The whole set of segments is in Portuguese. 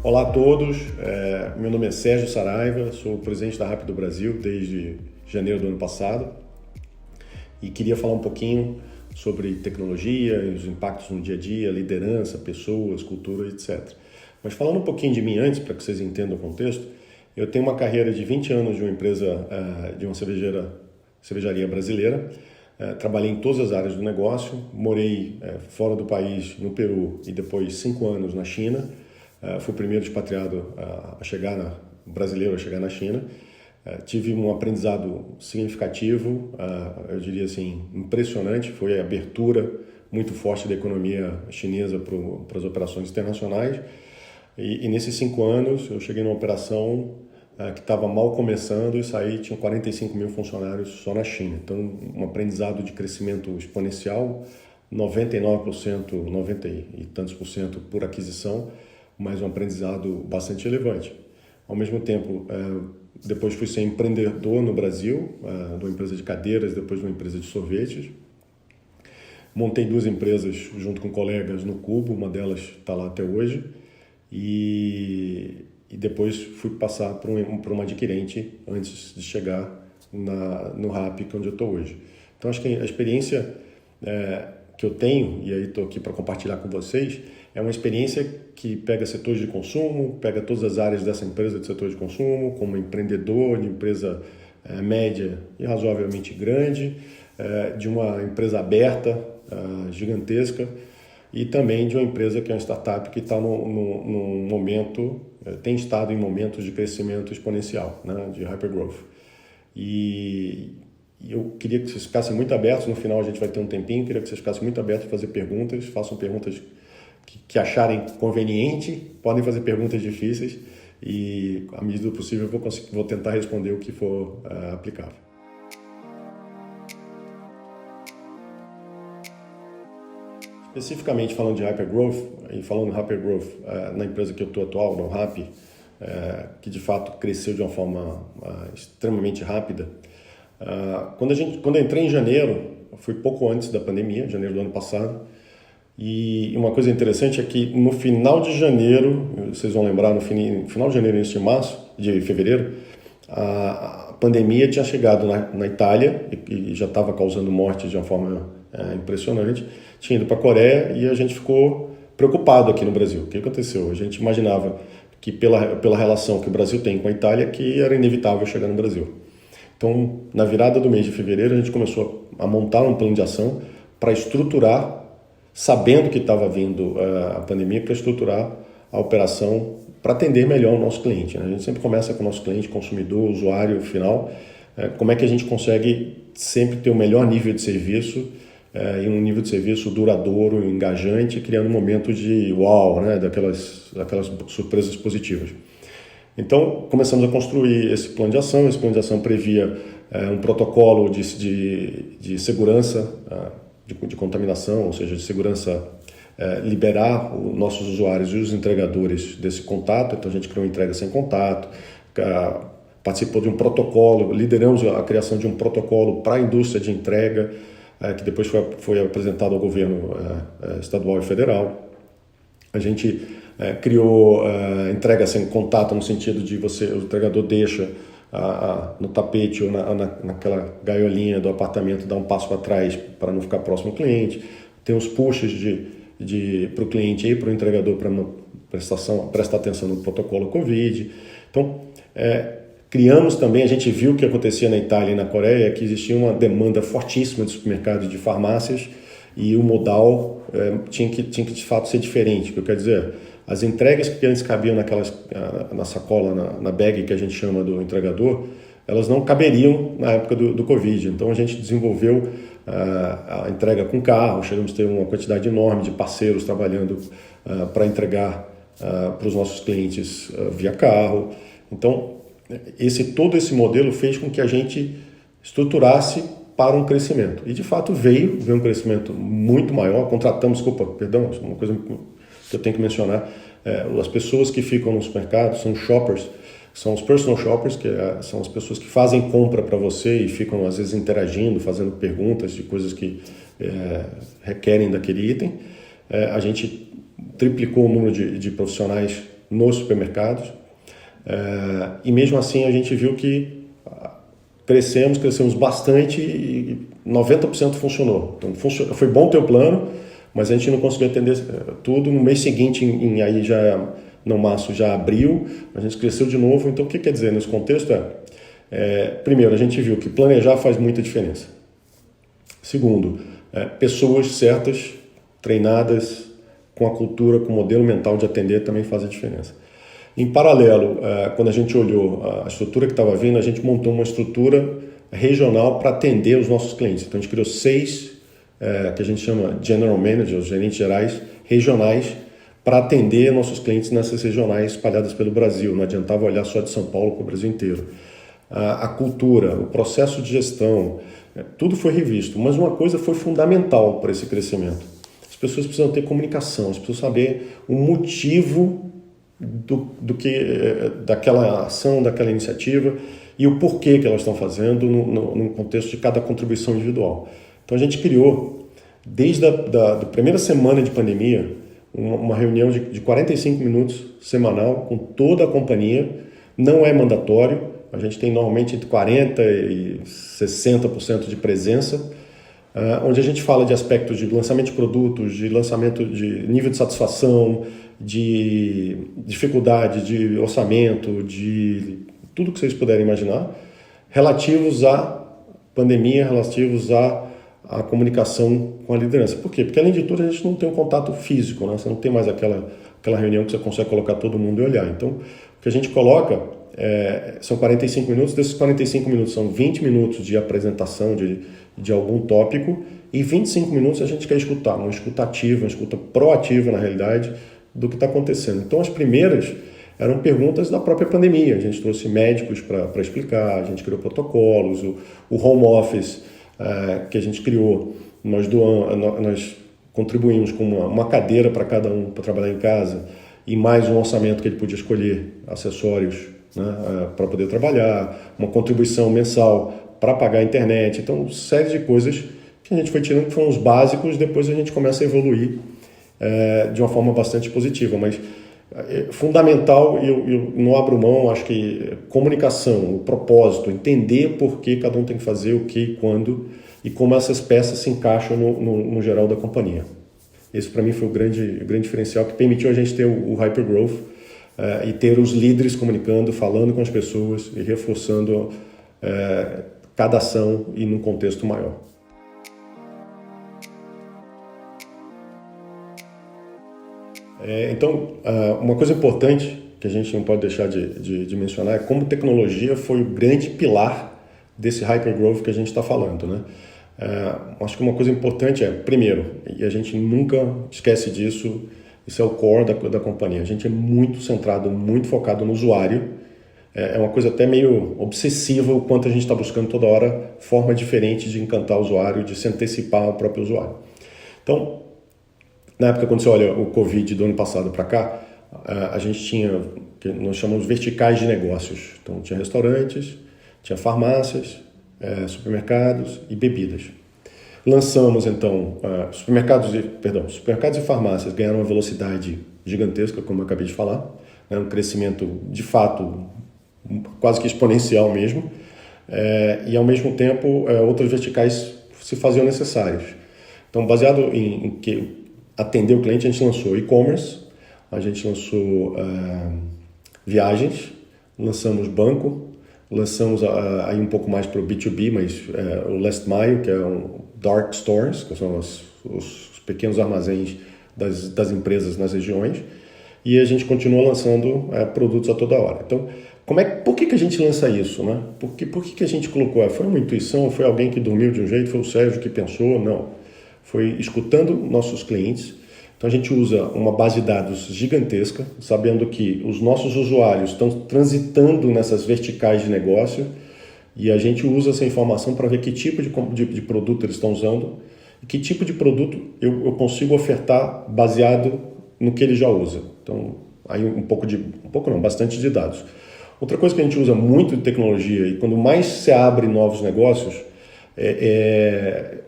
Olá a todos, meu nome é Sérgio Saraiva, sou o presidente da Rappi do Brasil desde janeiro do ano passado e queria falar um pouquinho sobre tecnologia, os impactos no dia a dia, liderança, pessoas, cultura, etc. Mas falando um pouquinho de mim antes, para que vocês entendam o contexto, eu tenho uma carreira de 20 anos de uma empresa, de uma cervejaria brasileira. Trabalhei em todas as áreas do negócio, morei fora do país, no Peru, e depois 5 anos na China. Fui o primeiro expatriado brasileiro a chegar na China. Tive um aprendizado significativo, eu diria assim, impressionante. Foi a abertura muito forte da economia chinesa para as operações internacionais. E nesses 5 anos eu cheguei numa operação que estava mal começando e saí, tinha 45 mil funcionários só na China. Então, um aprendizado de crescimento exponencial, 99%, 90 e tantos por cento por aquisição, mas um aprendizado bastante relevante. Ao mesmo tempo, depois fui ser empreendedor no Brasil, de uma empresa de cadeiras, depois de uma empresa de sorvetes. Montei 2 empresas junto com colegas no Cubo, uma delas está lá até hoje, e depois fui passar para uma adquirente antes de chegar no Rappi, que é onde eu estou hoje. Então, acho que a experiência que eu tenho, e aí estou aqui para compartilhar com vocês, é uma experiência que pega setores de consumo, pega todas as áreas dessa empresa de setor de consumo, como empreendedor de empresa média e razoavelmente grande, de uma empresa aberta, gigantesca, e também de uma empresa que é uma startup que está num momento, tem estado em momentos de crescimento exponencial, né, de hypergrowth. E eu queria que vocês ficassem muito abertos, no final a gente vai ter um tempinho, queria que vocês ficassem muito abertos a fazer perguntas, façam perguntas que acharem conveniente, podem fazer perguntas difíceis e, à medida do possível, eu vou tentar responder o que for aplicável. Especificamente falando de hypergrowth, e falando de hypergrowth na empresa que eu estou atual, no Rappi, que de fato cresceu de uma forma extremamente rápida. Quando eu entrei em janeiro, foi pouco antes da pandemia, janeiro do ano passado, e uma coisa interessante é que no final de janeiro, vocês vão lembrar, no final de janeiro, início de fevereiro, a pandemia tinha chegado na Itália e já estava causando morte de uma forma impressionante, tinha ido para a Coreia e a gente ficou preocupado aqui no Brasil. O que aconteceu? A gente imaginava que pela relação que o Brasil tem com a Itália, que era inevitável chegar no Brasil. Então, na virada do mês de fevereiro, a gente começou a montar um plano de ação para estruturar, sabendo que estava vindo a pandemia, para estruturar a operação para atender melhor o nosso cliente, né? A gente sempre começa com o nosso cliente, consumidor, usuário final, como é que a gente consegue sempre ter o melhor nível de serviço e um nível de serviço duradouro, engajante, criando um momento de uau, né? daquelas surpresas positivas. Então, começamos a construir esse plano de ação. Esse plano de ação previa um protocolo de segurança, de contaminação, ou seja, de segurança, liberar os nossos usuários e os entregadores desse contato. Então, a gente criou entrega sem contato, participou de um protocolo, lideramos a criação de um protocolo para a indústria de entrega, que depois foi apresentado ao governo estadual e federal. A gente criou entrega sem contato no sentido de o entregador deixa no tapete ou naquela gaiolinha do apartamento, dar um passo para trás para não ficar próximo ao cliente. Tem os pushes para o cliente e para o entregador para prestar atenção no protocolo Covid. Então, criamos também, a gente viu o que acontecia na Itália e na Coreia, que existia uma demanda fortíssima de supermercados e de farmácias, e o modal tinha que de fato ser diferente. O que eu quero dizer, as entregas que antes cabiam na sacola, na bag que a gente chama do entregador, elas não caberiam na época do Covid. Então a gente desenvolveu a entrega com carro, chegamos a ter uma quantidade enorme de parceiros trabalhando para entregar para os nossos clientes via carro. Então, todo esse modelo fez com que a gente estruturasse para um crescimento. E de fato veio um crescimento muito maior. Uma coisa que eu tenho que mencionar, as pessoas que ficam no supermercado são shoppers, são os personal shoppers, que são as pessoas que fazem compra para você e ficam às vezes interagindo, fazendo perguntas de coisas que requerem daquele item. A gente triplicou o número de profissionais nos supermercados. E mesmo assim a gente viu que crescemos bastante e 90% funcionou. Então foi bom ter o plano, mas a gente não conseguiu atender tudo. No mês seguinte, aí já no março, já abriu, a gente cresceu de novo. Então o que quer dizer nesse contexto primeiro, a gente viu que planejar faz muita diferença. Segundo, pessoas certas, treinadas, com a cultura, com o modelo mental de atender também faz a diferença. Em paralelo, quando a gente olhou a estrutura que estava vindo, a gente montou uma estrutura regional para atender os nossos clientes. Então a gente criou 6, que a gente chama General Managers, gerentes gerais regionais, para atender nossos clientes nessas regionais espalhadas pelo Brasil. Não adiantava olhar só de São Paulo para o Brasil inteiro. A cultura, o processo de gestão, tudo foi revisto. Mas uma coisa foi fundamental para esse crescimento. As pessoas precisam ter comunicação, as pessoas saber o motivo daquela ação, daquela iniciativa e o porquê que elas estão fazendo no contexto de cada contribuição individual. Então a gente criou, desde a primeira semana de pandemia, uma reunião de 45 minutos semanal com toda a companhia. Não é mandatório, a gente tem normalmente entre 40% e 60% de presença, onde a gente fala de aspectos de lançamento de produtos, de lançamento de nível de satisfação, de dificuldade, de orçamento, de tudo que vocês puderem imaginar, relativos à pandemia, relativos à comunicação com a liderança. Por quê? Porque além de tudo a gente não tem um contato físico, né? Você não tem mais aquela reunião que você consegue colocar todo mundo e olhar. Então, o que a gente coloca são 45 minutos, desses 45 minutos são 20 minutos de apresentação de algum tópico e 25 minutos a gente quer escutar, uma escuta ativa, uma escuta proativa na realidade do que está acontecendo. Então as primeiras eram perguntas da própria pandemia, a gente trouxe médicos para explicar, a gente criou protocolos, o home office que a gente criou, nós contribuímos com uma cadeira para cada um para trabalhar em casa e mais um orçamento que ele podia escolher, acessórios, né, para poder trabalhar, uma contribuição mensal para pagar a internet. Então, série de coisas que a gente foi tirando que foram os básicos, depois a gente começa a evoluir de uma forma bastante positiva. Mas fundamental, eu não abro mão, acho que comunicação, o propósito, entender por que cada um tem que fazer o que, quando e como essas peças se encaixam no geral da companhia. Esse para mim foi o grande diferencial que permitiu a gente ter o Hypergrowth e ter os líderes comunicando, falando com as pessoas e reforçando cada ação e num contexto maior. Então, uma coisa importante que a gente não pode deixar de mencionar é como tecnologia foi o grande pilar desse hypergrowth que a gente está falando, né? Acho que uma coisa importante primeiro, e a gente nunca esquece disso, isso é o core da companhia, a gente é muito centrado, muito focado no usuário. É uma coisa até meio obsessiva o quanto a gente está buscando toda hora forma diferente de encantar o usuário, de se antecipar ao próprio usuário. Então, na época, quando você olha o Covid do ano passado para cá, a gente tinha o que nós chamamos de verticais de negócios. Então, tinha restaurantes, tinha farmácias, supermercados e bebidas. Lançamos, então, supermercados e farmácias ganharam uma velocidade gigantesca, como eu acabei de falar, um crescimento, de fato, quase que exponencial mesmo, e, ao mesmo tempo, outras verticais se faziam necessárias. Então, baseado em que atender o cliente, a gente lançou e-commerce, a gente lançou viagens, lançamos banco, lançamos aí um pouco mais para o B2B, mas o Last Mile, que é dark stores, que são os pequenos armazéns das empresas nas regiões, e a gente continua lançando produtos a toda hora. Então, por que a gente lança isso, né? Por que a gente colocou? Foi uma intuição? Foi alguém que dormiu de um jeito? Foi o Sérgio que pensou? Não. Foi escutando nossos clientes. Então a gente usa uma base de dados gigantesca, sabendo que os nossos usuários estão transitando nessas verticais de negócio e a gente usa essa informação para ver que tipo de produto eles estão usando e que tipo de produto eu consigo ofertar baseado no que ele já usa. Então, aí bastante de dados. Outra coisa que a gente usa muito de tecnologia, e quando mais se abre novos negócios,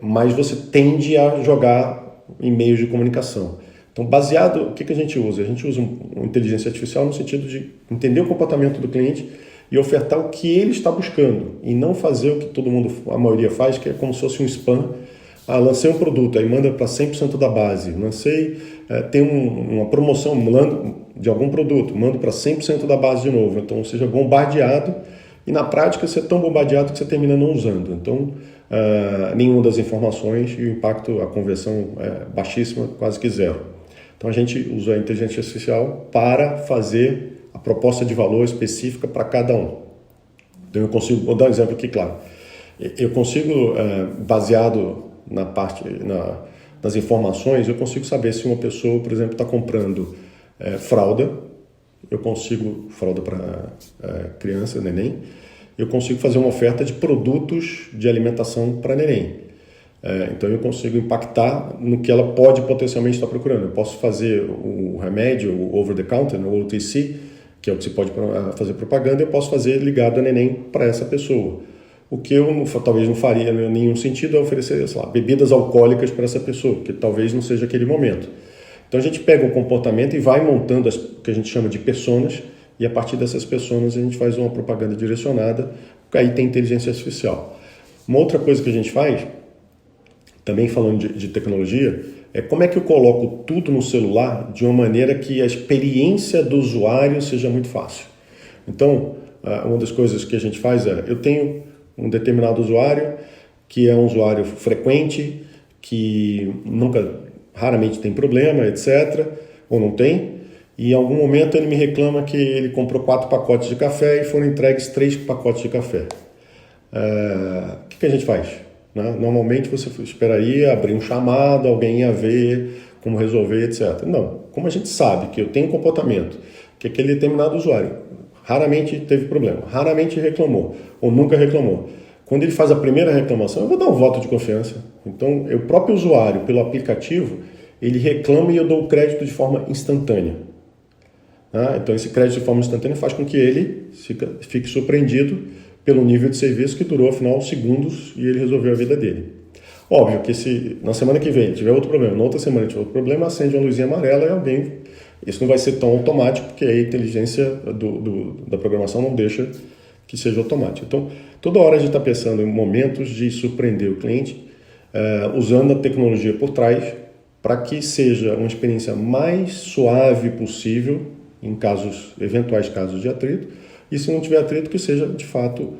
mais você tende a jogar em meios de comunicação. Então, baseado, o que a gente usa? A gente usa uma inteligência artificial no sentido de entender o comportamento do cliente e ofertar o que ele está buscando, e não fazer o que todo mundo, a maioria faz, que é como se fosse um spam. Lancei um produto, aí manda para 100% da base. Tem uma promoção de algum produto, mando para 100% da base de novo. Então, seja bombardeado, e na prática você é tão bombardeado que você termina não usando. Então, nenhuma das informações, e o impacto, a conversão é baixíssima, quase que zero. Então, a gente usa a inteligência artificial para fazer a proposta de valor específica para cada um. Então, vou dar um exemplo aqui, claro. Eu consigo, baseado nas informações, eu consigo saber se uma pessoa, por exemplo, está comprando fralda, fralda para criança, neném, eu consigo fazer uma oferta de produtos de alimentação para neném. Então eu consigo impactar no que ela pode potencialmente estar procurando. Eu posso fazer o remédio, o over the counter, o OTC, que é o que se pode fazer propaganda, eu posso fazer ligado a neném para essa pessoa. O que eu talvez não faria nenhum sentido é oferecer, sei lá, bebidas alcoólicas para essa pessoa, que talvez não seja aquele momento. Então a gente pega o comportamento e vai montando o que a gente chama de personas, e a partir dessas personas a gente faz uma propaganda direcionada, porque aí tem inteligência artificial. Uma outra coisa que a gente faz, também falando de tecnologia, é como é que eu coloco tudo no celular de uma maneira que a experiência do usuário seja muito fácil. Então, uma das coisas que a gente faz eu tenho um determinado usuário que é um usuário frequente, que raramente tem problema, etc., ou não tem, e em algum momento ele me reclama que ele comprou 4 pacotes de café e foram entregues 3 pacotes de café. O que a gente faz? Normalmente você esperaria abrir um chamado, alguém ia ver como resolver, etc. Não, como a gente sabe que eu tenho um comportamento, que aquele determinado usuário raramente teve problema, raramente reclamou, ou nunca reclamou. Quando ele faz a primeira reclamação, eu vou dar um voto de confiança. Então, o próprio usuário, pelo aplicativo, ele reclama e eu dou o crédito de forma instantânea. Então, esse crédito de forma instantânea faz com que ele fique surpreendido pelo nível de serviço que durou, afinal, segundos, e ele resolveu a vida dele. Óbvio que se na semana que vem tiver outro problema, na outra semana tiver outro problema, acende uma luzinha amarela e alguém... Isso não vai ser tão automático, porque a inteligência da programação não deixa que seja automático. Então, toda hora a gente está pensando em momentos de surpreender o cliente, usando a tecnologia por trás, para que seja uma experiência mais suave possível em eventuais casos de atrito, e se não tiver atrito, que seja, de fato,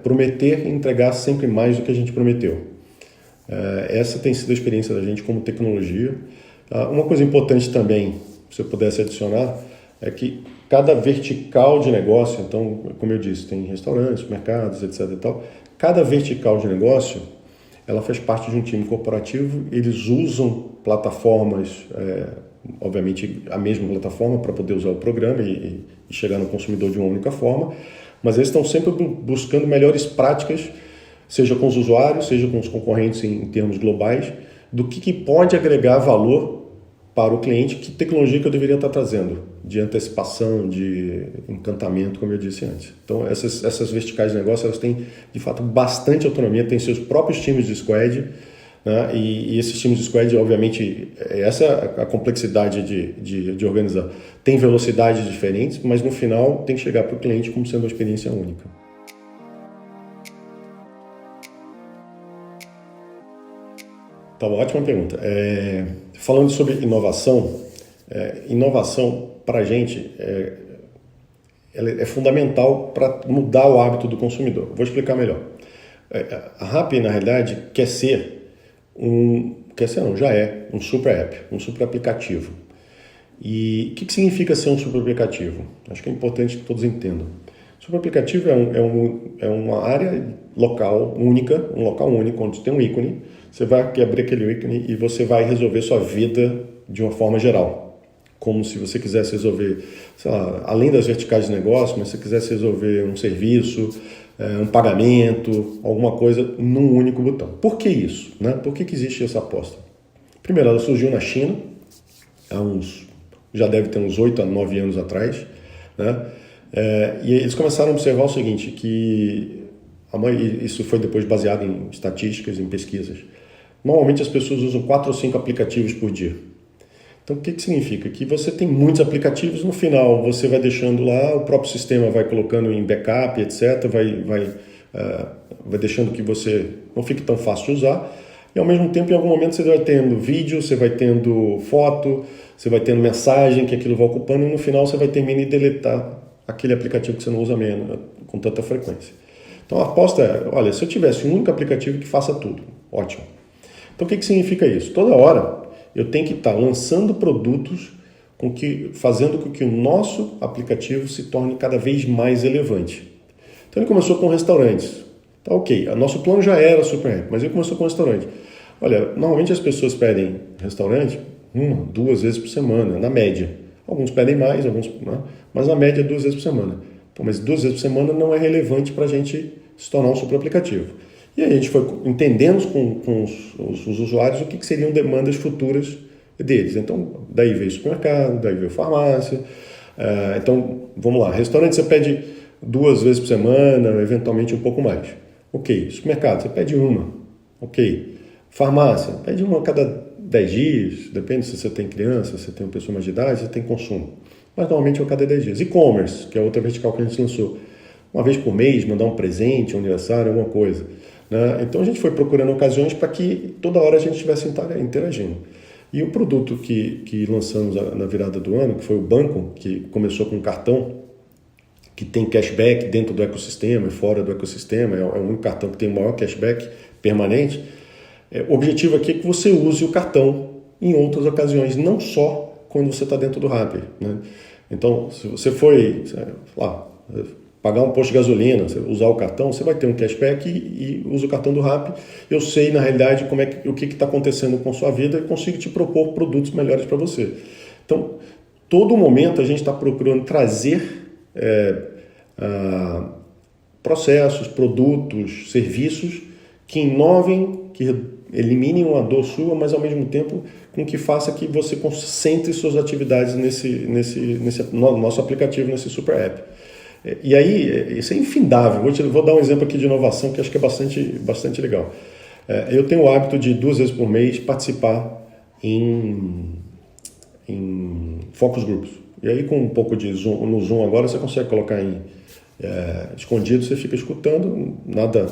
prometer e entregar sempre mais do que a gente prometeu. Essa tem sido a experiência da gente como tecnologia. Uma coisa importante também, se eu pudesse adicionar, é que cada vertical de negócio, então, como eu disse, tem restaurantes, mercados, etc. e tal, cada vertical de negócio, ela faz parte de um time corporativo, eles usam plataformas, obviamente a mesma plataforma para poder usar o programa e chegar no consumidor de uma única forma, mas eles estão sempre buscando melhores práticas, seja com os usuários, seja com os concorrentes em termos globais, do que pode agregar valor para o cliente, que tecnologia que eu deveria estar trazendo, de antecipação, de encantamento, como eu disse antes. Então, essas verticais de negócio, elas têm, de fato, bastante autonomia, têm seus próprios times de squad, né? E esses times de squad, obviamente, essa é a complexidade de organizar. Tem velocidades diferentes, mas no final tem que chegar para o cliente como sendo uma experiência única. Tá, ótima pergunta. Falando sobre inovação, inovação para a gente ela é fundamental para mudar o hábito do consumidor. Vou explicar melhor. A Rappi, na realidade, já é um super app, um super aplicativo. E o que significa ser um super aplicativo? Acho que é importante que todos entendam. Super aplicativo é uma área local única, um local único, onde tem um ícone. Você vai abrir aquele ícone e você vai resolver sua vida de uma forma geral. Como se você quisesse resolver, sei lá, além das verticais de negócio, mas se você quisesse resolver um serviço, um pagamento, alguma coisa num único botão. Por que isso? Né? Por que existe essa aposta? Primeiro, ela surgiu na China, já deve ter uns 8 a 9 anos atrás, né? E eles começaram a observar o seguinte, que isso foi depois baseado em estatísticas, em pesquisas. Normalmente as pessoas usam 4 ou 5 aplicativos por dia. Então, o que significa? Que você tem muitos aplicativos, no final você vai deixando lá, o próprio sistema vai colocando em backup, etc., vai deixando que você não fique tão fácil de usar, e ao mesmo tempo, em algum momento, você vai tendo vídeo, você vai tendo foto, você vai tendo mensagem que aquilo vai ocupando, e no final você vai terminar de deletar aquele aplicativo que você não usa menos, com tanta frequência. Então a aposta é, olha, se eu tivesse um único aplicativo que faça tudo, ótimo. Então o que significa isso? Toda hora eu tenho que estar lançando produtos fazendo com que o nosso aplicativo se torne cada vez mais relevante. Então ele começou com restaurantes. Tá ok, o nosso plano já era Super App, mas ele começou com restaurante. Olha, normalmente as pessoas pedem restaurante 1-2 vezes por semana, na média. Alguns pedem mais, mas na média 2 vezes por semana. Então, mas 2 vezes por semana não é relevante para a gente se tornar um super aplicativo. E aí a gente foi entendendo com os usuários o que seriam demandas futuras deles. Então, daí veio supermercado, daí veio farmácia. Então, vamos lá, restaurante você pede 2 vezes por semana, eventualmente um pouco mais. Ok, supermercado, você pede uma. Ok, farmácia, pede uma a cada 10 dias, depende se você tem criança, se você tem uma pessoa mais de idade, se você tem consumo. Mas normalmente é a cada 10 dias. E-commerce, que é outra vertical que a gente lançou. Uma vez por mês, mandar um presente, um aniversário, alguma coisa. Né? Então a gente foi procurando ocasiões para que toda hora a gente estivesse interagindo. E o produto que lançamos na virada do ano, que foi o banco, que começou com um cartão, que tem cashback dentro do ecossistema e fora do ecossistema, é o único cartão que tem o maior cashback permanente. O objetivo aqui é que você use o cartão em outras ocasiões, não só quando você está dentro do Rappi. Né? Então, se você foi pagar um posto de gasolina, usar o cartão, você vai ter um cashback e usa o cartão do Rappi. Eu sei, na realidade, o que está acontecendo com a sua vida e consigo te propor produtos melhores para você. Então, todo momento a gente está procurando trazer processos, produtos, serviços que inovem, que eliminem uma dor sua, mas ao mesmo tempo com que faça que você concentre suas atividades nesse nosso aplicativo, nesse Super App. E aí, isso é infindável. Vou dar um exemplo aqui de inovação que acho que é bastante legal. Eu tenho o hábito de 2 vezes por mês participar em focus groups. E aí, com um pouco de zoom, no Zoom agora, você consegue colocar escondido, você fica escutando, nada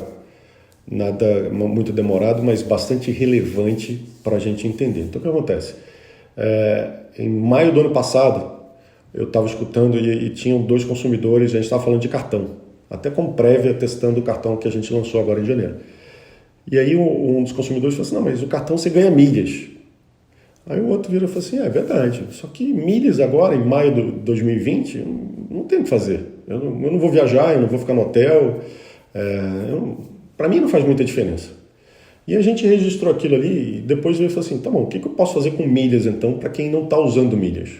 muito demorado, mas bastante relevante para a gente entender. Então, o que acontece? Em maio do ano passado, eu estava escutando e tinham 2 consumidores, a gente estava falando de cartão, até como prévia, testando o cartão que a gente lançou agora em janeiro. E aí um dos consumidores falou assim, não, mas o cartão você ganha milhas. Aí o outro vira e falou assim, é verdade, só que milhas agora, em maio de 2020, não tem o que fazer. Eu não vou viajar, eu não vou ficar no hotel, para mim não faz muita diferença. E a gente registrou aquilo ali e depois veio e falou assim, tá bom, o que eu posso fazer com milhas então para quem não está usando milhas?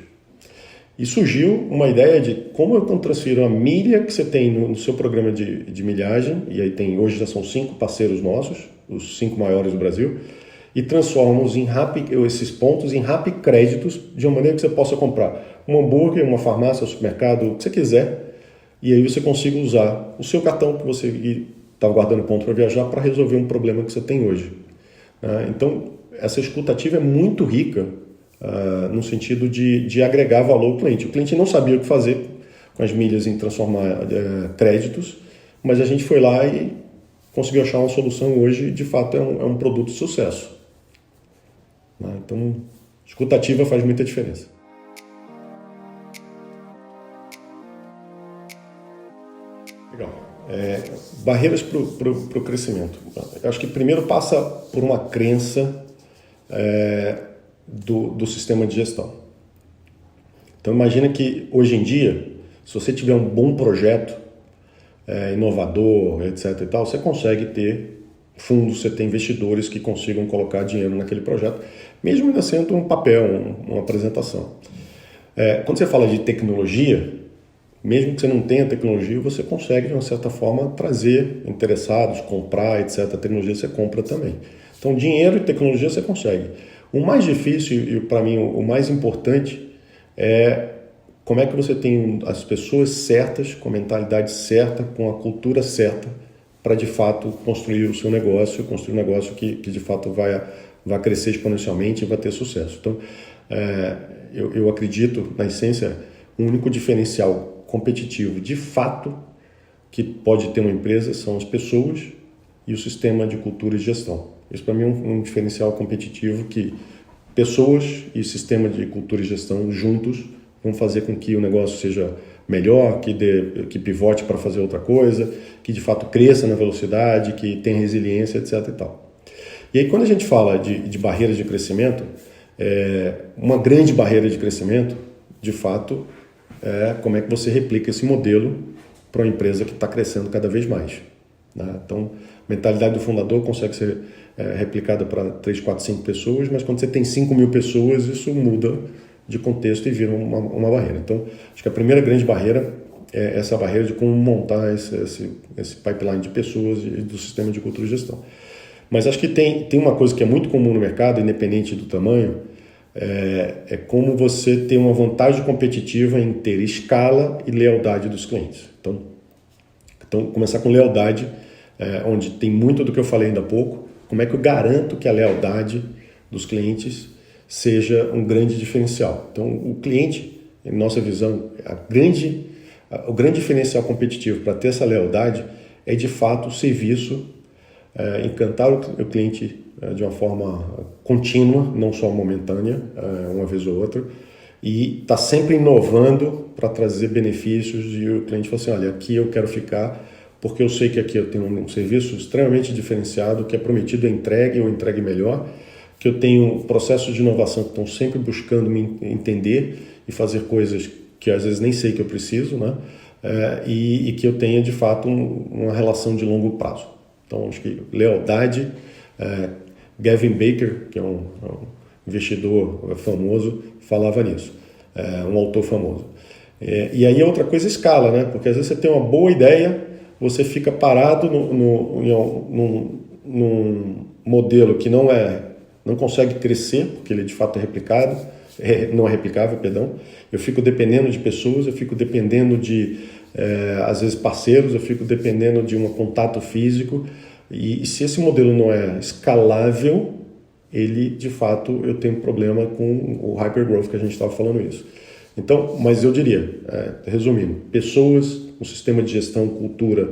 E surgiu uma ideia de como eu transfiro a milha que você tem no seu programa de milhagem, e aí hoje já são 5 parceiros nossos, os 5 maiores do Brasil, e transformamos esses pontos em Rappi créditos, de uma maneira que você possa comprar um hambúrguer, uma farmácia, um supermercado, o que você quiser, e aí você consiga usar o seu cartão que você estava guardando ponto para viajar para resolver um problema que você tem hoje. Então, essa escutativa é muito rica no sentido de agregar valor ao cliente. O cliente não sabia o que fazer com as milhas em transformar créditos, mas a gente foi lá e conseguiu achar uma solução hoje e, de fato, é um produto de sucesso. Então, escutativa faz muita diferença. Legal. Barreiras para o crescimento. Eu acho que primeiro passa por uma crença do sistema de gestão. Então imagina que hoje em dia, se você tiver um bom projeto, inovador, etc. e tal, você consegue ter fundos, você tem investidores que consigam colocar dinheiro naquele projeto, mesmo ainda sendo um papel, uma apresentação. Quando você fala de tecnologia, mesmo que você não tenha tecnologia, você consegue, de uma certa forma, trazer interessados, comprar, etc. A tecnologia você compra também. Então, dinheiro e tecnologia você consegue. O mais difícil e, para mim, o mais importante é como é que você tem as pessoas certas, com a mentalidade certa, com a cultura certa, para, de fato, construir o seu negócio, construir um negócio que de fato vai vai crescer exponencialmente e vai ter sucesso. Então, eu acredito, na essência, o único diferencial competitivo de fato que pode ter uma empresa são as pessoas e o sistema de cultura e gestão. Isso para mim é um diferencial competitivo que pessoas e sistema de cultura e gestão juntos vão fazer com que o negócio seja melhor, que pivote para fazer outra coisa, que de fato cresça na velocidade, que tenha resiliência, etc. e tal. E aí quando a gente fala de barreiras de crescimento, uma grande barreira de crescimento, de fato, é como é que você replica esse modelo para uma empresa que está crescendo cada vez mais. Né? Então, a mentalidade do fundador consegue ser replicada para 3, 4, 5 pessoas, mas quando você tem 5 mil pessoas, isso muda de contexto e vira uma barreira. Então, acho que a primeira grande barreira é essa barreira de como montar esse pipeline de pessoas e do sistema de cultura e gestão. Mas acho que tem uma coisa que é muito comum no mercado, independente do tamanho, é como você ter uma vantagem competitiva em ter escala e lealdade dos clientes. Então começar com lealdade, onde tem muito do que eu falei ainda há pouco, como é que eu garanto que a lealdade dos clientes seja um grande diferencial. Então o cliente, em nossa visão, o grande diferencial competitivo para ter essa lealdade é de fato o serviço, encantar o cliente de uma forma contínua, não só momentânea, uma vez ou outra, e está sempre inovando para trazer benefícios e o cliente fala assim, olha, aqui eu quero ficar porque eu sei que aqui eu tenho um serviço extremamente diferenciado, que é prometido a entregue ou entregue melhor, que eu tenho processos de inovação que estão sempre buscando me entender e fazer coisas que às vezes nem sei que eu preciso, né? E que eu tenha de fato uma relação de longo prazo. Então acho que lealdade, Gavin Baker, que é um investidor famoso, falava nisso, um autor famoso. E aí outra coisa é escala, né? Porque às vezes você tem uma boa ideia, você fica parado num modelo que não consegue crescer, porque ele de fato é replicado, não é replicável, perdão. Eu fico dependendo de pessoas, eu fico dependendo de, às vezes, parceiros, eu fico dependendo de um contato físico. E se esse modelo não é escalável, ele, de fato, eu tenho um problema com o hypergrowth que a gente estava falando isso. Então, mas eu diria, resumindo, pessoas, um sistema de gestão, cultura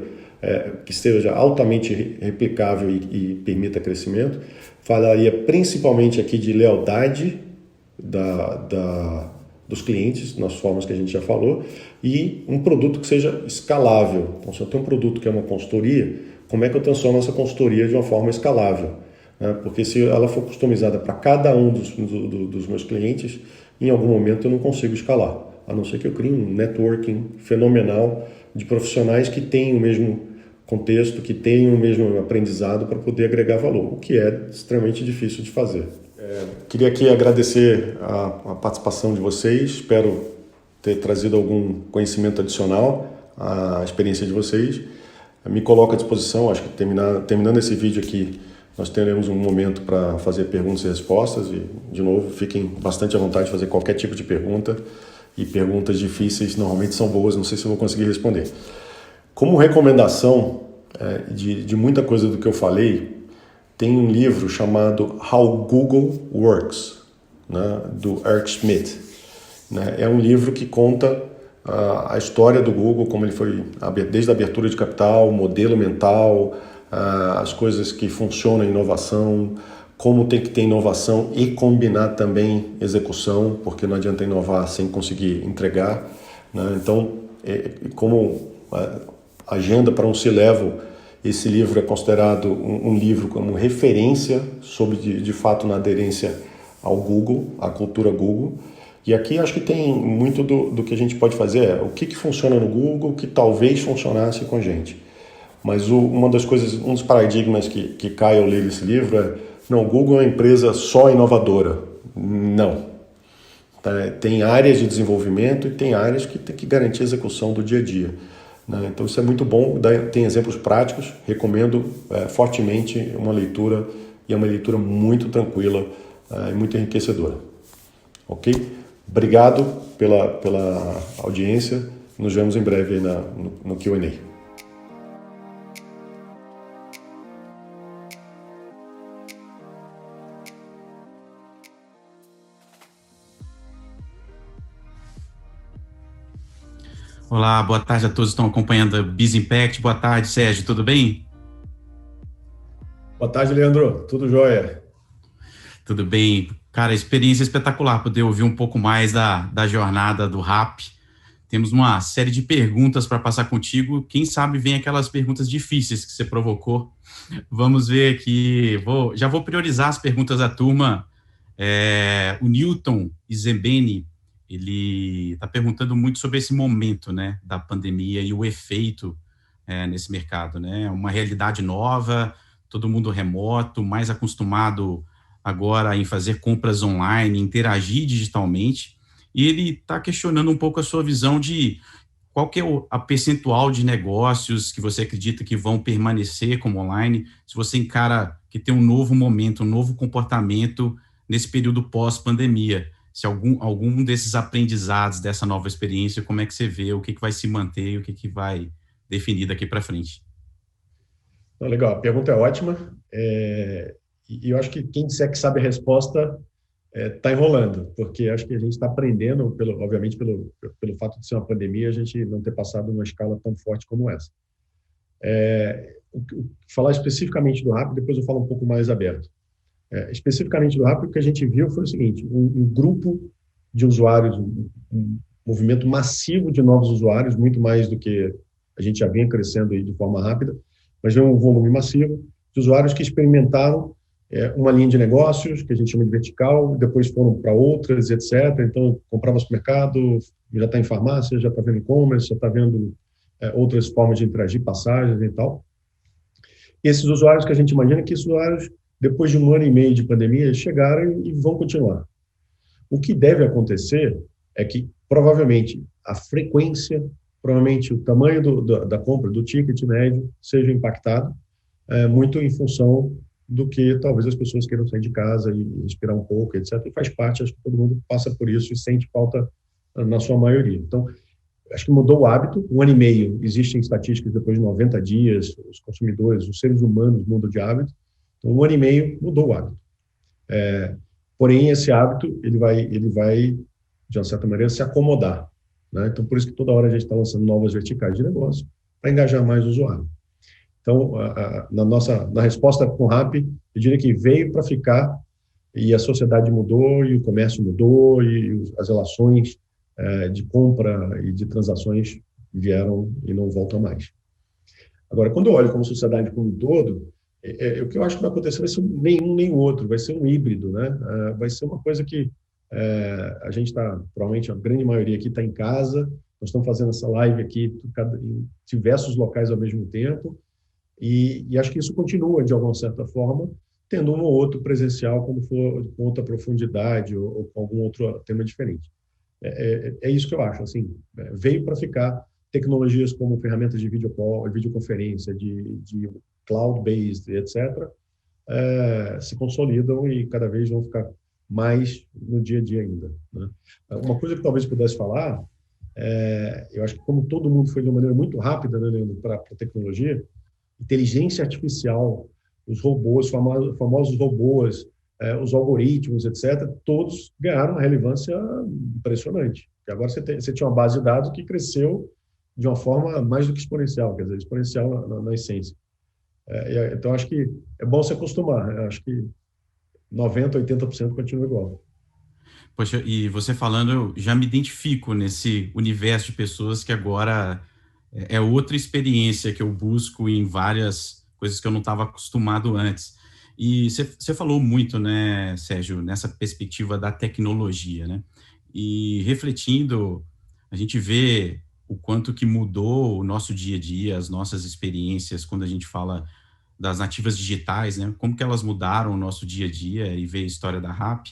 que esteja altamente replicável e permita crescimento. Falaria principalmente aqui de lealdade dos clientes, nas formas que a gente já falou, e um produto que seja escalável. Então, se eu tenho um produto que é uma consultoria, como é que eu transformo essa consultoria de uma forma escalável? Porque se ela for customizada para cada um dos meus clientes, em algum momento eu não consigo escalar, a não ser que eu crie um networking fenomenal de profissionais que tenham o mesmo contexto, que tenham o mesmo aprendizado para poder agregar valor, o que é extremamente difícil de fazer. Queria aqui agradecer a participação de vocês, espero ter trazido algum conhecimento adicional à experiência de vocês. Me coloco à disposição, acho que terminando esse vídeo aqui, nós teremos um momento para fazer perguntas e respostas e, de novo, fiquem bastante à vontade de fazer qualquer tipo de pergunta e perguntas difíceis normalmente são boas, não sei se eu vou conseguir responder. Como recomendação de muita coisa do que eu falei, tem um livro chamado How Google Works, né, do Eric Schmidt. Né? É um livro que conta a história do Google, como ele foi desde a abertura de capital, modelo mental, as coisas que funcionam em inovação, como tem que ter inovação e combinar também execução, porque não adianta inovar sem conseguir entregar. Né? Então, como agenda para um C-Level, esse livro é considerado um livro como referência sobre, de fato, na aderência ao Google, à cultura Google. E aqui acho que tem muito do que a gente pode fazer, o que funciona no Google, que talvez funcionasse com a gente. Mas um dos paradigmas que cai ao ler esse livro não, o Google é uma empresa só inovadora. Não. Tem áreas de desenvolvimento e tem áreas que tem que garantir a execução do dia a dia. Né? Então isso é muito bom, tem exemplos práticos, recomendo fortemente uma leitura, e é uma leitura muito tranquila e muito enriquecedora. Ok? Obrigado pela audiência, nos vemos em breve aí no Q&A. Olá, boa tarde a todos que estão acompanhando a Biz Impact. Boa tarde, Sérgio, tudo bem? Boa tarde, Leandro. Tudo jóia? Tudo bem. Cara, experiência espetacular poder ouvir um pouco mais da jornada do RAP. Temos uma série de perguntas para passar contigo. Quem sabe vem aquelas perguntas difíceis que você provocou. Vamos ver aqui. Já vou priorizar as perguntas da turma. O Newton Izebeni, ele está perguntando muito sobre esse momento, né, da pandemia e o efeito nesse mercado, né? Uma realidade nova, todo mundo remoto, mais acostumado agora em fazer compras online, interagir digitalmente. E ele está questionando um pouco a sua visão de qual que é a percentual de negócios que você acredita que vão permanecer como online, se você encara que tem um novo momento, um novo comportamento nesse período pós-pandemia. Se algum desses aprendizados dessa nova experiência, como é que você vê, o que vai se manter e o que vai definir daqui para frente? Legal, a pergunta é ótima. E eu acho que quem disser que sabe a resposta está enrolando, porque acho que a gente está aprendendo, obviamente, pelo fato de ser uma pandemia, a gente não ter passado numa escala tão forte como essa. Falar especificamente do Rappi, depois eu falo um pouco mais aberto. Especificamente do Rappi, o que a gente viu foi o seguinte: um grupo de usuários, um movimento massivo de novos usuários, muito mais do que a gente já vinha crescendo aí de forma rápida, mas veio um volume massivo de usuários que experimentaram uma linha de negócios, que a gente chama de vertical, depois foram para outras, etc. Então, comprava supermercado, já está em farmácia, já está vendo e-commerce, já está vendo outras formas de interagir, passagens e tal. E esses usuários que a gente imagina que esses usuários, depois de um ano e meio de pandemia, chegaram e vão continuar. O que deve acontecer é que, provavelmente, a frequência, provavelmente o tamanho da compra, do ticket médio, seja impactado muito em função do que talvez as pessoas queiram sair de casa e respirar um pouco, etc. E faz parte, acho que todo mundo passa por isso e sente falta na sua maioria. Então, acho que mudou o hábito. Um ano e meio, existem estatísticas depois de 90 dias, os consumidores, os seres humanos mudam de hábito. Então, um ano e meio mudou o hábito. Porém, esse hábito ele vai de uma certa maneira se acomodar, né? Então, por isso que toda hora a gente está lançando novas verticais de negócio para engajar mais o usuário. Então, na resposta com o Rappi, eu diria que veio para ficar e a sociedade mudou e o comércio mudou e as relações de compra e de transações vieram e não voltam mais. Agora, quando eu olho como sociedade como um todo, o que eu acho que vai acontecer vai ser nenhum nem outro, vai ser um híbrido, né? Vai ser uma coisa que a gente está, provavelmente a grande maioria aqui está em casa, nós estamos fazendo essa live aqui em diversos locais ao mesmo tempo, e acho que isso continua, de alguma certa forma, tendo um ou outro presencial, quando for com outra profundidade ou com algum outro tema diferente. É isso que eu acho, assim, veio para ficar. Tecnologias como ferramentas de videoconferência, de cloud-based, etc., se consolidam e cada vez vão ficar mais no dia a dia ainda, né? Uma coisa que talvez pudesse falar, eu acho que como todo mundo foi de uma maneira muito rápida, né, Leandro, para a tecnologia, inteligência artificial, os robôs, famosos robôs, os algoritmos, etc., todos ganharam uma relevância impressionante. Porque agora você tinha uma base de dados que cresceu de uma forma mais do que exponencial, quer dizer, exponencial na essência. Então, acho que é bom se acostumar. Acho que 90%, 80% continua igual. Poxa, e você falando, eu já me identifico nesse universo de pessoas que agora é outra experiência que eu busco em várias coisas que eu não estava acostumado antes. E você falou muito, né, Sérgio, nessa perspectiva da tecnologia, né? E refletindo, a gente vê o quanto que mudou o nosso dia a dia, as nossas experiências, quando a gente fala das nativas digitais, né? Como que elas mudaram o nosso dia a dia e ver a história da RAP.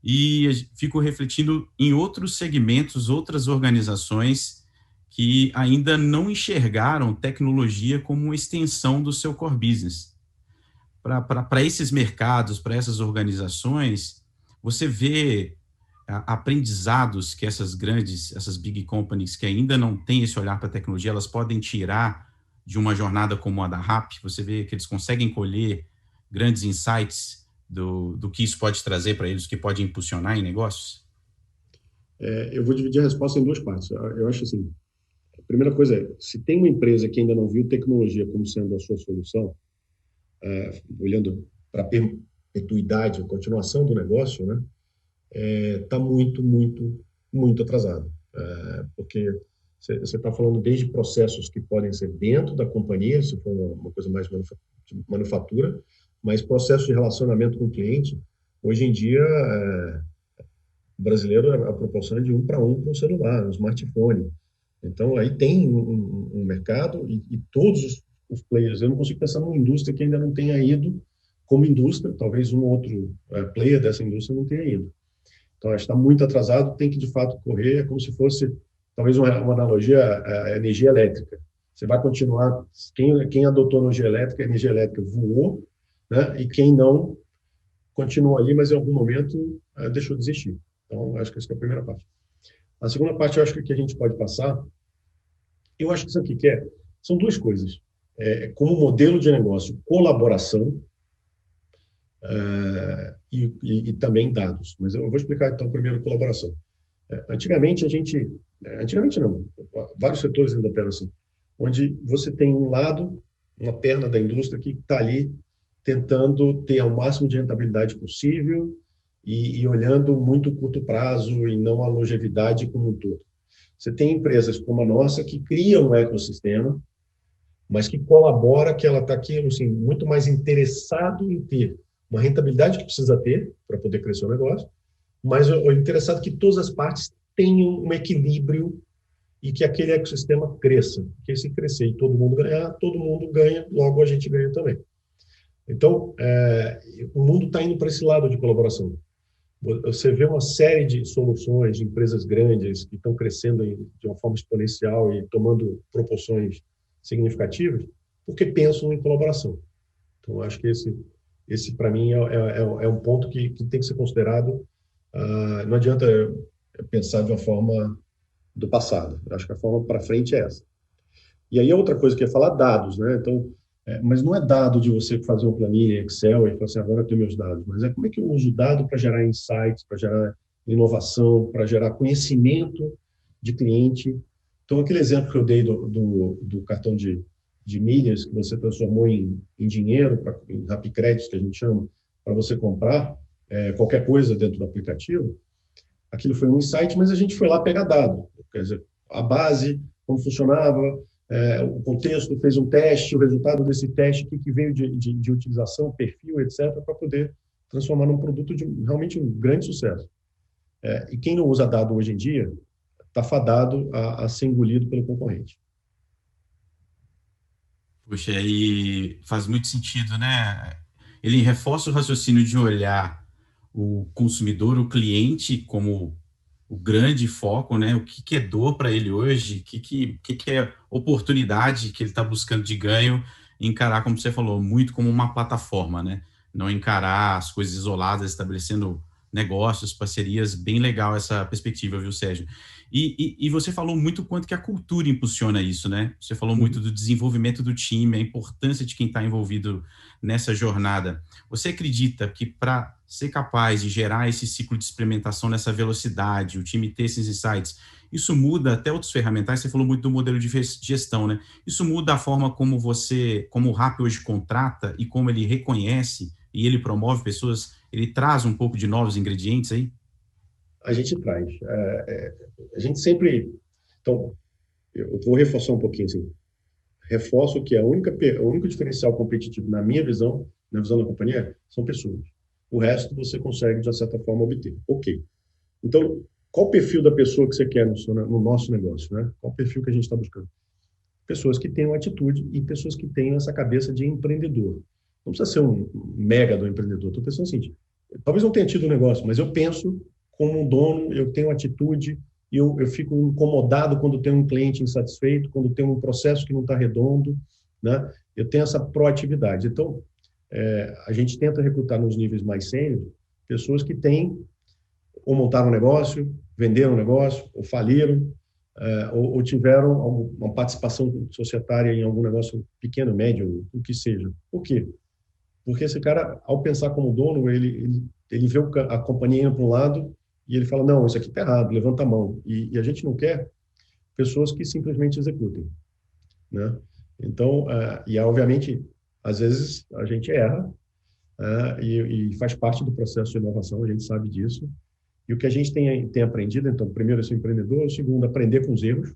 E fico refletindo em outros segmentos, outras organizações que ainda não enxergaram tecnologia como uma extensão do seu core business. Para esses mercados, para essas organizações, você vê aprendizados que essas big companies que ainda não têm esse olhar para a tecnologia, elas podem tirar de uma jornada como a da RAP. Você vê que eles conseguem colher grandes insights do que isso pode trazer para eles, o que pode impulsionar em negócios? Eu vou dividir a resposta em duas partes. Eu acho assim, primeira coisa é, se tem uma empresa que ainda não viu tecnologia como sendo a sua solução, olhando para a perpetuidade, a continuação do negócio, né, está muito, muito, muito atrasado. Porque você está falando desde processos que podem ser dentro da companhia, se for uma coisa mais de manufatura, mas processos de relacionamento com o cliente, hoje em dia, o brasileiro, a proporção é de 1 para 1 com o celular, o smartphone. Então, aí tem um mercado e todos os players. Eu não consigo pensar numa indústria que ainda não tenha ido como indústria, talvez um outro player dessa indústria não tenha ido. Então, está muito atrasado, tem que, de fato, correr. É como se fosse, talvez, uma analogia à energia elétrica. Você vai continuar, quem adotou a energia elétrica voou, né? E quem não, continua ali, mas em algum momento deixou de existir. Então, acho que essa é a primeira parte. A segunda parte, eu acho que o que a gente pode passar, eu acho que isso aqui são duas coisas. Como modelo de negócio, colaboração, e também dados. Mas eu vou explicar, então, primeiro colaboração. Antigamente não, vários setores ainda operam assim, onde você tem um lado, uma perna da indústria que está ali tentando ter ao máximo de rentabilidade possível e olhando muito curto prazo e não a longevidade como um todo. Você tem empresas como a nossa que criam um ecossistema, mas que colabora, que ela está aqui assim, muito mais interessado em ter uma rentabilidade que precisa ter para poder crescer o negócio, mas o interessado é que todas as partes tenham um equilíbrio e que aquele ecossistema cresça. Porque se crescer e todo mundo ganhar, todo mundo ganha, logo a gente ganha também. Então, o mundo está indo para esse lado de colaboração. Você vê uma série de soluções de empresas grandes que estão crescendo de uma forma exponencial e tomando proporções significativas, porque pensam em colaboração. Então, acho que esse para mim, é um ponto que tem que ser considerado. Não adianta pensar de uma forma do passado. Acho que a forma para frente é essa. E aí, outra coisa que eu ia falar, dados, né? Então, mas não é dado de você fazer uma planilha em Excel e falar assim, agora eu tenho meus dados, mas como é que eu uso o dado para gerar insights, para gerar inovação, para gerar conhecimento de cliente. Então, aquele exemplo que eu dei do cartão de milhas, que você transformou em dinheiro, em Rapicréditos, que a gente chama, para você comprar qualquer coisa dentro do aplicativo, aquilo foi um insight, mas a gente foi lá pegar dado. Quer dizer, a base, como funcionava, o contexto, fez um teste, o resultado desse teste, o que veio de utilização, perfil, etc., para poder transformar num produto de realmente um grande sucesso. E quem não usa dado hoje em dia está fadado a ser engolido pelo concorrente. Puxa, aí faz muito sentido, né? Ele reforça o raciocínio de olhar o consumidor, o cliente, como o grande foco, né? O que é dor para ele hoje, o que é oportunidade que ele está buscando de ganho, encarar, como você falou, muito como uma plataforma, né? Não encarar as coisas isoladas, estabelecendo negócios, parcerias. Bem legal essa perspectiva, viu, Sérgio? E você falou muito quanto que a cultura impulsiona isso, né? Você falou muito do desenvolvimento do time, a importância de quem está envolvido nessa jornada. Você acredita que para ser capaz de gerar esse ciclo de experimentação nessa velocidade, o time ter esses insights, isso muda até outros ferramentais? Você falou muito do modelo de gestão, né? Isso muda a forma como o Rappi hoje contrata e como ele reconhece e ele promove pessoas, ele traz um pouco de novos ingredientes aí? A gente traz. A gente sempre... Então, eu vou reforçar um pouquinho, assim. Reforço que o único diferencial competitivo, na minha visão, na visão da companhia, são pessoas. O resto você consegue, de uma certa forma, obter. Ok. Então, qual o perfil da pessoa que você quer no nosso negócio, né? Qual o perfil que a gente está buscando? Pessoas que tenham atitude e pessoas que tenham essa cabeça de empreendedor. Não precisa ser um mega do empreendedor. Estou pensando o seguinte, talvez não tenha tido um negócio, mas eu penso como um dono, eu tenho atitude, e eu fico incomodado quando tem um cliente insatisfeito, quando tem um processo que não está redondo, né? Eu tenho essa proatividade. Então, a gente tenta recrutar nos níveis mais sênior pessoas que têm ou montaram um negócio, venderam um negócio, ou faliram, ou tiveram uma participação societária em algum negócio pequeno, médio, o que seja. Por quê? Porque esse cara, ao pensar como dono, ele vê a companhia indo para um lado e ele fala, não, isso aqui está errado, levanta a mão. E a gente não quer pessoas que simplesmente executem, né? Então, e obviamente, às vezes a gente erra, e faz parte do processo de inovação, a gente sabe disso. E o que a gente tem aprendido, então, primeiro, esse empreendedor, segundo, aprender com os erros.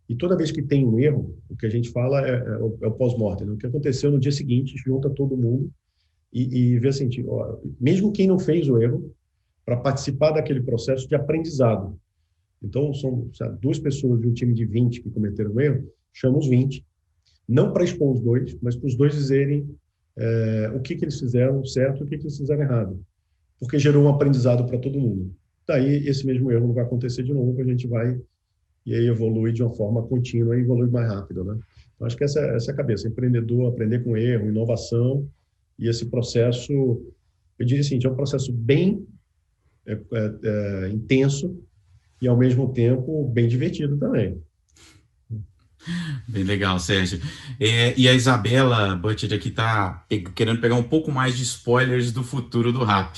E toda vez que tem um erro, o que a gente fala é o pós-mortem, né? O que aconteceu no dia seguinte, junta todo mundo e vê assim, tipo, ó, mesmo quem não fez o erro, para participar daquele processo de aprendizado. Então, são, sabe, 2 pessoas de um time de 20 que cometeram um erro, chama os 20, não para expor os dois, mas para os dois dizerem o que eles fizeram certo e o que eles fizeram errado, porque gerou um aprendizado para todo mundo. Daí, esse mesmo erro não vai acontecer de novo, a gente vai e aí evolui de uma forma contínua e evolui mais rápido, né? Então, acho que essa é a cabeça, empreendedor, aprender com erro, inovação, e esse processo, eu diria assim, é um processo bem intenso e, ao mesmo tempo, bem divertido também. Bem legal, Sérgio. E a Isabela Butcher aqui está querendo pegar um pouco mais de spoilers do futuro do Rap.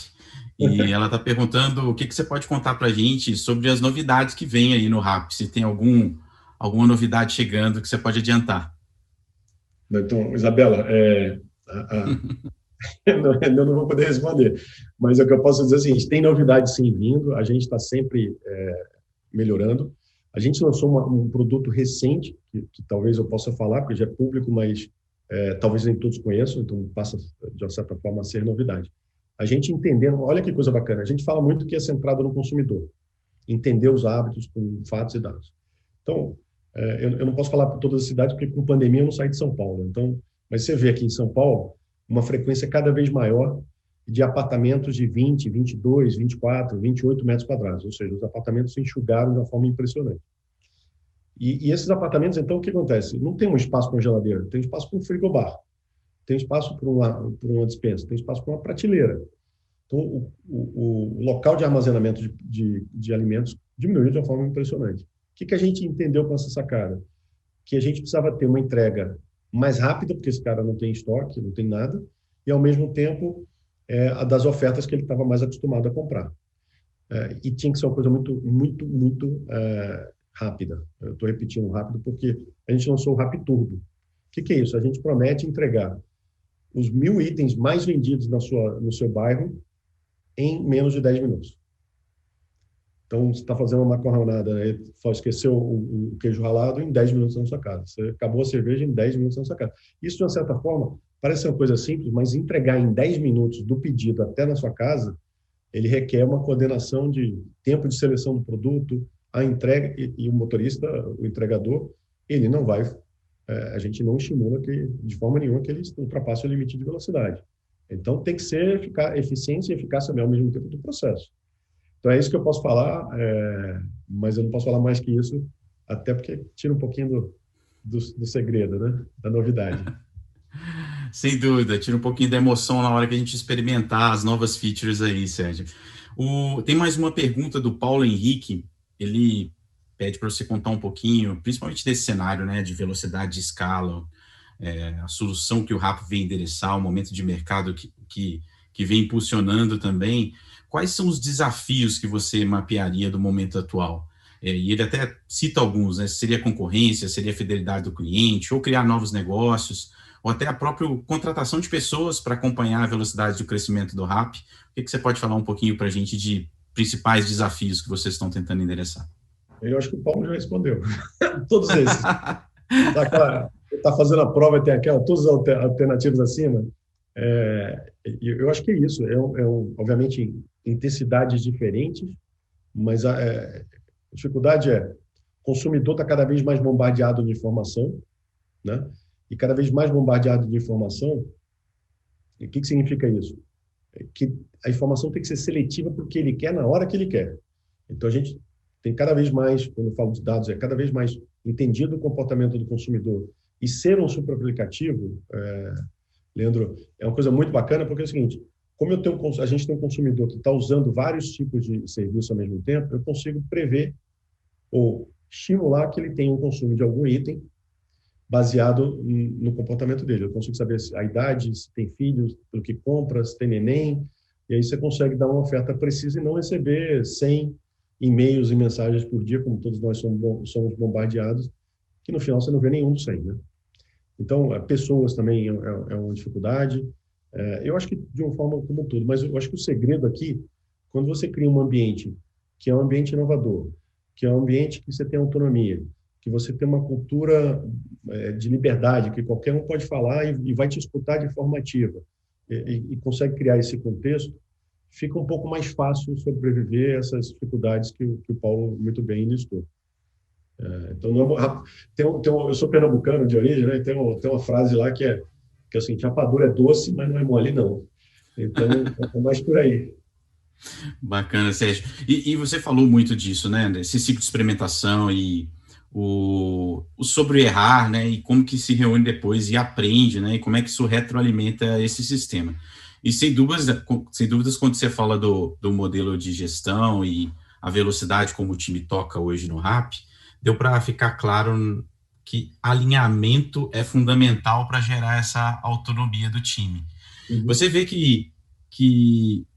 E ela está perguntando o que você pode contar para a gente sobre as novidades que vem aí no Rap. Se tem alguma novidade chegando que você pode adiantar. Então, Isabela, eu não vou poder responder, mas o que eu posso dizer é o seguinte, tem novidade sim vindo, a gente está sempre melhorando. A gente lançou um produto recente, que talvez eu possa falar, porque já é público, mas talvez nem todos conheçam, então passa, de uma certa forma, a ser novidade. A gente entendendo, olha que coisa bacana, a gente fala muito que é centrado no consumidor, entender os hábitos com fatos e dados. Então, eu não posso falar por todas as cidades, porque com pandemia eu não saí de São Paulo. Então, mas você vê aqui em São Paulo uma frequência cada vez maior de apartamentos de 20, 22, 24, 28 metros quadrados, ou seja, os apartamentos se enxugaram de uma forma impressionante. E esses apartamentos, então, o que acontece? Não tem um espaço com geladeira, tem espaço com frigobar, tem espaço para uma despensa, tem espaço para uma prateleira. Então, o local de armazenamento de alimentos diminuiu de uma forma impressionante. O que a gente entendeu com essa sacada? Que a gente precisava ter uma entrega mais rápida, porque esse cara não tem estoque, não tem nada, e, ao mesmo tempo, a das ofertas que ele estava mais acostumado a comprar. E tinha que ser uma coisa muito, muito, muito rápida. Eu estou repetindo rápido porque a gente lançou o Rap Turbo. O que é isso? A gente promete entregar os 1.000 itens mais vendidos no seu bairro em menos de 10 minutos. Então, você está fazendo uma macarronada, né? Esqueceu o queijo ralado em 10 minutos na sua casa. Você acabou a cerveja em 10 minutos na sua casa. Isso, de uma certa forma, parece uma coisa simples, mas entregar em 10 minutos do pedido até na sua casa, ele requer uma coordenação de tempo de seleção do produto, a entrega, e o motorista, o entregador, ele não vai, a gente não estimula de forma nenhuma que ele ultrapasse o limite de velocidade. Então, tem que ser eficiência e eficácia ao mesmo tempo do processo. Então, é isso que eu posso falar, mas eu não posso falar mais que isso, até porque tira um pouquinho do segredo, né? Da novidade. Sem dúvida, tira um pouquinho da emoção na hora que a gente experimentar as novas features aí, Sérgio. Tem mais uma pergunta do Paulo Henrique, ele pede para você contar um pouquinho, principalmente desse cenário, né, de velocidade de escala, a solução que o Rap vem endereçar, o momento de mercado que vem impulsionando também. Quais são os desafios que você mapearia do momento atual? E ele até cita alguns, né? Seria concorrência, seria fidelidade do cliente, ou criar novos negócios, ou até a própria contratação de pessoas para acompanhar a velocidade do crescimento do Rap. O que você pode falar um pouquinho para a gente de principais desafios que vocês estão tentando endereçar? Eu acho que o Paulo já respondeu. Todos esses. Está fazendo a prova e tem todas as alternativas acima. Eu acho que é isso. Obviamente, intensidades diferentes, mas a dificuldade o consumidor está cada vez mais bombardeado de informação, né? E cada vez mais bombardeado de informação. E o que significa isso? Que a informação tem que ser seletiva porque ele quer na hora que ele quer. Então, a gente tem cada vez mais, quando eu falo de dados, cada vez mais entendido o comportamento do consumidor. E ser um super aplicativo, Leandro, é uma coisa muito bacana, porque é o seguinte, como a gente tem um consumidor que está usando vários tipos de serviço ao mesmo tempo, eu consigo prever ou estimular que ele tenha um consumo de algum item baseado no comportamento dele. Eu consigo saber a idade, se tem filhos, pelo que compra, se tem neném, e aí você consegue dar uma oferta precisa e não receber 100 e-mails e mensagens por dia, como todos nós somos bombardeados, que no final você não vê nenhum dos 100, né? Então, pessoas também é uma dificuldade. Eu acho que de uma forma como um todo, mas eu acho que o segredo aqui, quando você cria um ambiente que é um ambiente inovador, que é um ambiente que você tem autonomia, que você tem uma cultura de liberdade, que qualquer um pode falar e vai te escutar de forma ativa, e consegue criar esse contexto, fica um pouco mais fácil sobreviver a essas dificuldades que o Paulo muito bem listou. Então, eu sou pernambucano de origem, né? Tem uma frase lá que é assim, rapadura é doce, mas não é mole, não. Então, é mais por aí. Bacana, Sérgio. E você falou muito disso, né? Desse ciclo de experimentação e o sobre errar, né? E como que se reúne depois e aprende, né? E como é que isso retroalimenta esse sistema. E sem dúvidas, quando você fala do modelo de gestão e a velocidade como o time toca hoje no RAP, deu para ficar claro que alinhamento é fundamental para gerar essa autonomia do time. Uhum. Você vê que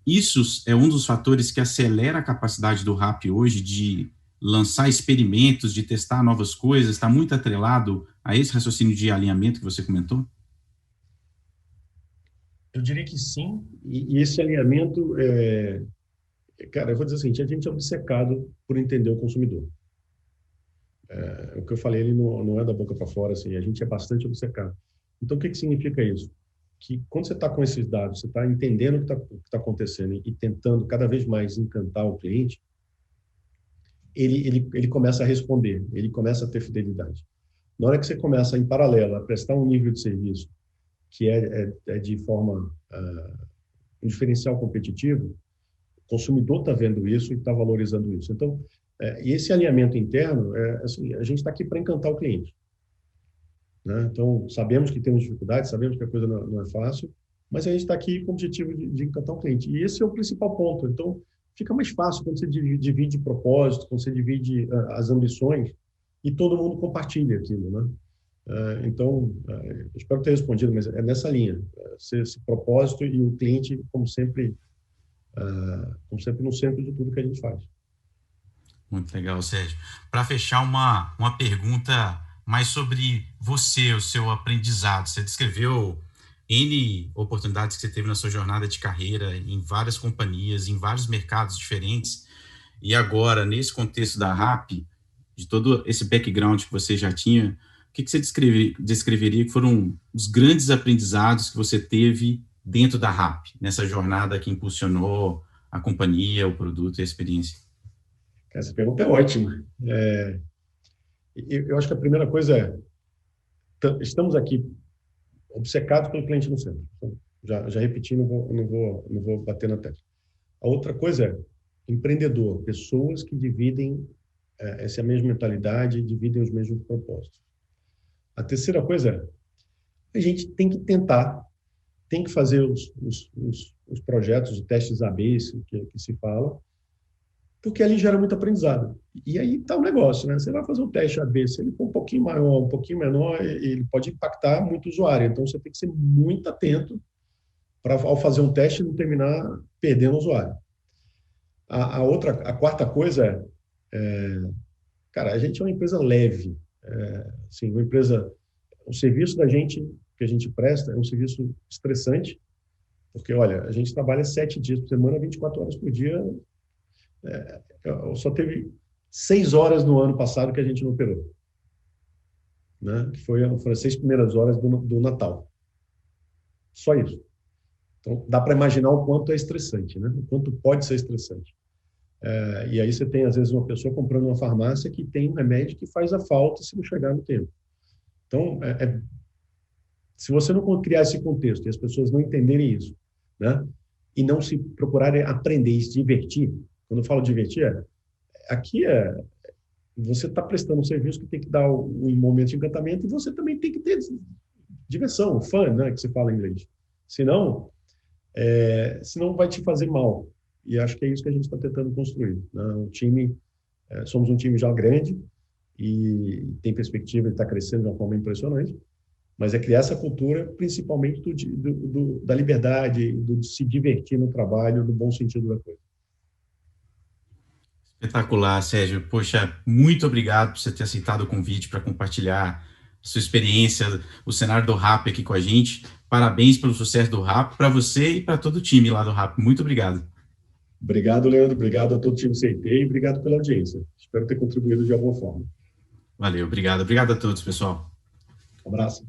isso é um dos fatores que acelera a capacidade do RAP hoje de lançar experimentos, de testar novas coisas, está muito atrelado a esse raciocínio de alinhamento que você comentou? Eu diria que sim, e esse alinhamento, cara, eu vou dizer assim, a gente é obcecado por entender o consumidor. O que eu falei, ele não é da boca para fora, assim, a gente é bastante obcecado. Então, o que significa isso? Que quando você está com esses dados, você está entendendo o que tá acontecendo e tentando cada vez mais encantar o cliente, ele começa a responder, ele começa a ter fidelidade. Na hora que você começa, em paralelo, a prestar um nível de serviço que é de forma um diferencial competitivo, o consumidor está vendo isso e está valorizando isso. Então, e esse alinhamento interno, assim, a gente está aqui para encantar o cliente, né? Então, sabemos que temos dificuldades, sabemos que a coisa não é fácil, mas a gente está aqui com o objetivo de encantar o cliente. E esse é o principal ponto. Então, fica mais fácil quando você divide propósito, quando você divide as ambições e todo mundo compartilha aquilo, né? Então, espero ter respondido, mas é nessa linha. Esse propósito e o cliente, como sempre no centro de tudo que a gente faz. Muito legal, Sérgio. Para fechar, uma pergunta mais sobre você, o seu aprendizado. Você descreveu N oportunidades que você teve na sua jornada de carreira em várias companhias, em vários mercados diferentes. E agora, nesse contexto da RAP, de todo esse background que você já tinha, o que você descreveria que foram os grandes aprendizados que você teve dentro da RAP, nessa jornada que impulsionou a companhia, o produto e a experiência? Essa pergunta é ótima. Eu acho que a primeira coisa estamos aqui obcecados pelo cliente no centro. Então, já repeti, não vou bater na tecla. A outra coisa empreendedor, pessoas que dividem essa mesma mentalidade, dividem os mesmos propósitos. A terceira coisa a gente tem que tentar, tem que fazer os projetos, os testes AB que se fala, porque ali gera muito aprendizado. E aí está o negócio, né? Você vai fazer um teste AB, se ele for um pouquinho maior, um pouquinho menor, ele pode impactar muito o usuário. Então, você tem que ser muito atento para, ao fazer um teste, não terminar perdendo o usuário. A quarta coisa cara, a gente é uma empresa leve. Assim, uma empresa, o serviço da gente, que a gente presta, é um serviço estressante, porque, olha, a gente trabalha 7 dias por semana, 24 horas por dia. Só teve 6 horas no ano passado que a gente não operou, né? Que foram as 6 primeiras horas do Natal. Só isso. Então, dá para imaginar o quanto é estressante, né? O quanto pode ser estressante. E aí você tem, às vezes, uma pessoa comprando uma farmácia que tem um remédio que faz a falta se não chegar no tempo. Então, se você não criar esse contexto e as pessoas não entenderem isso, né? E não se procurarem aprender e se divertir, quando eu falo divertir, aqui você está prestando um serviço que tem que dar um momento de encantamento e você também tem que ter diversão, fun, né, que se fala em inglês. Senão vai te fazer mal. E acho que é isso que a gente está tentando construir, né? Somos um time já grande e tem perspectiva de estar crescendo de uma forma impressionante, mas é criar essa cultura, principalmente da liberdade, do de se divertir no trabalho, no bom sentido da coisa. Espetacular, Sérgio. Poxa, muito obrigado por você ter aceitado o convite para compartilhar sua experiência, o cenário do RAP aqui com a gente. Parabéns pelo sucesso do RAP, para você e para todo o time lá do RAP. Muito obrigado. Obrigado, Leandro. Obrigado a todo o time CT e obrigado pela audiência. Espero ter contribuído de alguma forma. Valeu, obrigado. Obrigado a todos, pessoal. Um abraço.